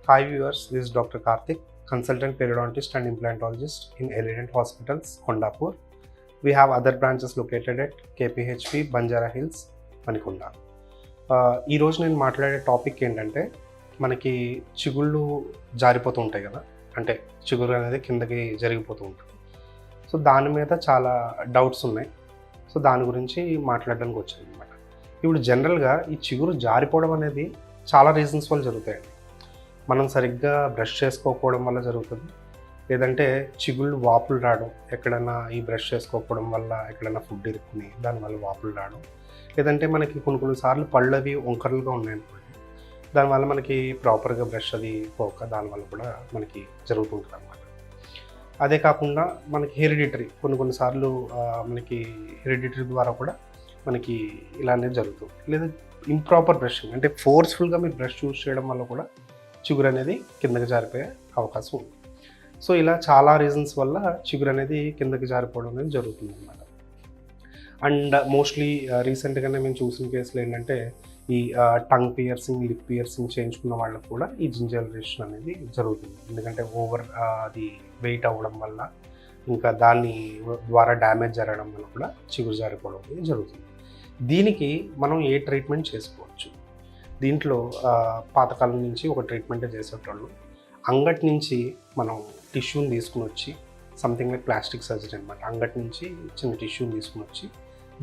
Hi viewers, this is Dr. Karthik, consultant periodontist and implantologist in Elident Hospitals, Kondapur. We have other branches located at KPHP, Banjara Hills, Manikonda. ఈ రోజు నేను మాట్లాడే topic ఏంటంటే మనకి చిగుళ్ళు జారిపోతూ ఉంటాయి కదా, అంటే చిగురు అనేది కిందకి జరిగిపోతూ ఉంటుంది. సో దాని మీద చాలా డౌట్స్ ఉన్నాయి. సో దాని గురించి మాట్లాడడానికి వచ్చాను అనమాట. ఇప్పుడు జనరల్గా ఈ చిగురు జారిపోవడం అనేది చాలా రీజన్స్ వల్ల జరుగుతాయండి. మనం సరిగ్గా బ్రష్ చేసుకోకపోవడం వల్ల జరుగుతుంది, లేదంటే చిగుళ్ళు వాపులు రావడం, ఎక్కడైనా ఈ బ్రష్ చేసుకోకపోవడం వల్ల ఎక్కడైనా ఫుడ్ ఇరుక్కుని దానివల్ల వాపులు రావడం, లేదంటే మనకి కొన్నిసార్లు పళ్ళు అవి వంకరలుగా ఉన్నాయనుకోండి, దానివల్ల మనకి ప్రాపర్గా బ్రష్ అది పోక దానివల్ల కూడా మనకి జరుగుతుంటుంది అన్నమాట. అదే కాకుండా మనకి హెరిడిటరీ కొన్నిసార్లు మనకి హెరిడిటరీ ద్వారా కూడా మనకి ఇలానే జరుగుతుంది. లేదా ఇంప్రాపర్ బ్రషింగ్, అంటే ఫోర్స్ఫుల్గా మీరు బ్రష్ యూజ్ చేయడం వల్ల కూడా చిగురు అనేది కిందకి జారిపోయే అవకాశం ఉంది. సో ఇలా చాలా రీజన్స్ వల్ల చిగురు అనేది కిందకి జారిపోవడం అనేది జరుగుతుంది అన్నమాట. అండ్ మోస్ట్లీ రీసెంట్గానే మేము చూసిన కేసులు ఏంటంటే ఈ టంగ్ పియర్సింగ్, లిప్ పియర్సింగ్ చేయించుకున్న వాళ్ళకు కూడా ఈ జింజర్వేషన్ అనేది జరుగుతుంది. ఎందుకంటే ఓవర్ అది వెయిట్ అవ్వడం వల్ల, ఇంకా దాని ద్వారా డ్యామేజ్ జరగడం వల్ల కూడా చిగురు జారిపోవడం అనేది జరుగుతుంది. దీనికి మనం ఏ ట్రీట్మెంట్ చేసుకోవచ్చు? దీంట్లో పాతకాలం నుంచి ఒక ట్రీట్మెంటే చేసేటోళ్ళు. అంగటి నుంచి మనం టిష్యూని తీసుకుని వచ్చి, సంథింగ్ లైక్ ప్లాస్టిక్ సర్జరీ అనమాట. అంగటి నుంచి చిన్న టిష్యూని తీసుకుని వచ్చి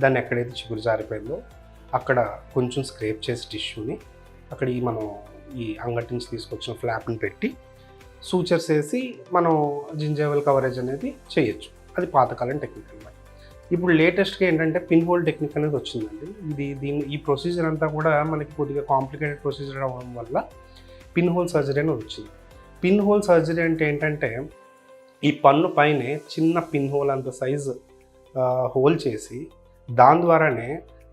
దాన్ని ఎక్కడైతే చిగురు జారిపోయిందో అక్కడ కొంచెం స్క్రేప్ చేసి టిష్యూని అక్కడ మనం ఈ అంగటి నుంచి తీసుకొచ్చిన ఫ్లాప్ని పెట్టి సూచర్స్ వేసి మనం జింజైవల్ కవరేజ్ అనేది చేయొచ్చు. అది పాతకాలం టెక్నిక్ అనమాట. ఇప్పుడు లేటెస్ట్గా ఏంటంటే పిన్ హోల్ టెక్నిక్ అనేది వచ్చిందండి. ఈ ప్రొసీజర్ అంతా కూడా మనకి కొద్దిగా కాంప్లికేటెడ్ ప్రొసీజర్ అవ్వడం వల్ల పిన్ హోల్ సర్జరీ అనేది వచ్చింది. పిన్ హోల్ సర్జరీ అంటే ఏంటంటే ఈ పన్ను పైనే చిన్న పిన్ హోల్ అంత సైజు హోల్ చేసి దాని ద్వారానే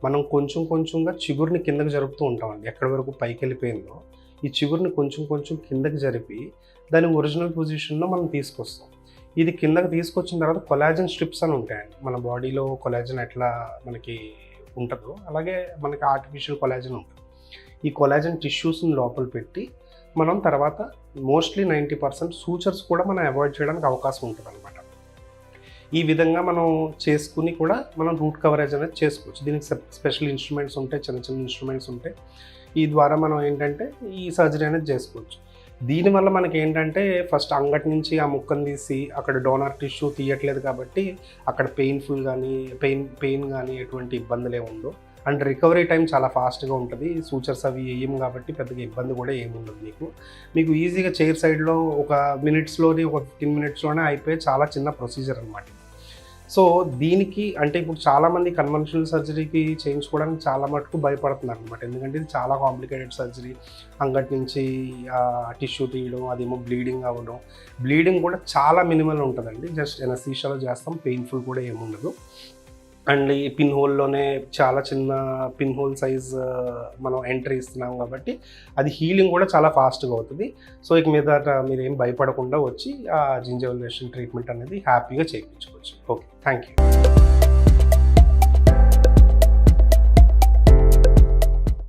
మనం కొంచెంగా చిగురుని కిందకి జరుపుతూ ఉంటామండి. ఎక్కడి వరకు పైకి వెళ్ళిపోయిందో ఈ చిగురుని కొంచెం కిందకి జరిపి దాని ఒరిజినల్ పొజిషన్లో మనం తీసుకొస్తాం. ఇది కిందకి తీసుకొచ్చిన తర్వాత కొలాజన్ స్ట్రిప్స్ అని ఉంటాయండి. మన బాడీలో కొలాజన్ ఎట్లా మనకి ఉంటుందో అలాగే మనకి ఆర్టిఫిషియల్ కొలాజన్ ఉంటుంది. ఈ కొలాజన్ టిష్యూస్ని లోపల పెట్టి మనం తర్వాత మోస్ట్లీ 90% సూచర్స్ కూడా మనం అవాయిడ్ చేయడానికి అవకాశం ఉంటుంది అనమాట. ఈ విధంగా మనం చేసుకుని కూడా మనం రూట్ కవరేజ్ అనేది చేసుకోవచ్చు. దీనికి స్పెషల్ ఇన్స్ట్రుమెంట్స్ ఉంటాయి, చిన్న ఇన్స్ట్రుమెంట్స్ ఉంటాయి. ఈ ద్వారా మనం ఏంటంటే ఈ సర్జరీ అనేది చేసుకోవచ్చు. దీనివల్ల మనకి ఏంటంటే ఫస్ట్ అంగటి నుంచి ఆ ముక్కను తీసి అక్కడ డోనర్ టిష్యూ తీయట్లేదు కాబట్టి అక్కడ పెయిన్ కానీ ఎటువంటి ఇబ్బందులే ఉండవు. అండ్ రికవరీ టైం చాలా ఫాస్ట్గా ఉంటుంది. సూచర్స్ అవి వేయం కాబట్టి పెద్దగా ఇబ్బంది కూడా ఏముండదు. మీకు ఈజీగా చైర్ సైడ్లో ఒక 15 మినిట్స్లోనే అయిపోయే చాలా చిన్న ప్రొసీజర్ అనమాట. సో దీనికి అంటే ఇప్పుడు చాలామంది కన్వెన్షనల్ సర్జరీకి చేయించుకోవడానికి చాలా మటుకు భయపడుతున్నారు అనమాట. ఎందుకంటే ఇది చాలా కాంప్లికేటెడ్ సర్జరీ. అంగటి నుంచి టిష్యూ తీయడం, అదేమో బ్లీడింగ్ అవ్వడం. బ్లీడింగ్ కూడా చాలా మినిమల్ ఉంటుందండి. జస్ట్ ఎనస్థీషియాలో చేస్తాం, పెయిన్ఫుల్ కూడా ఏముండదు. అండ్ ఈ పిన్ హోల్లోనే చాలా చిన్న పిన్ హోల్ సైజ్ మనం ఎంట్రీ ఇస్తున్నాం కాబట్టి అది హీలింగ్ కూడా చాలా ఫాస్ట్గా అవుతుంది. సో ఇక మీద మీరు ఏం భయపడకుండా వచ్చి ఆ జింజైవల్ ట్రీట్మెంట్ అనేది హ్యాపీగా చేయించుకోవచ్చు. Okay, thank you.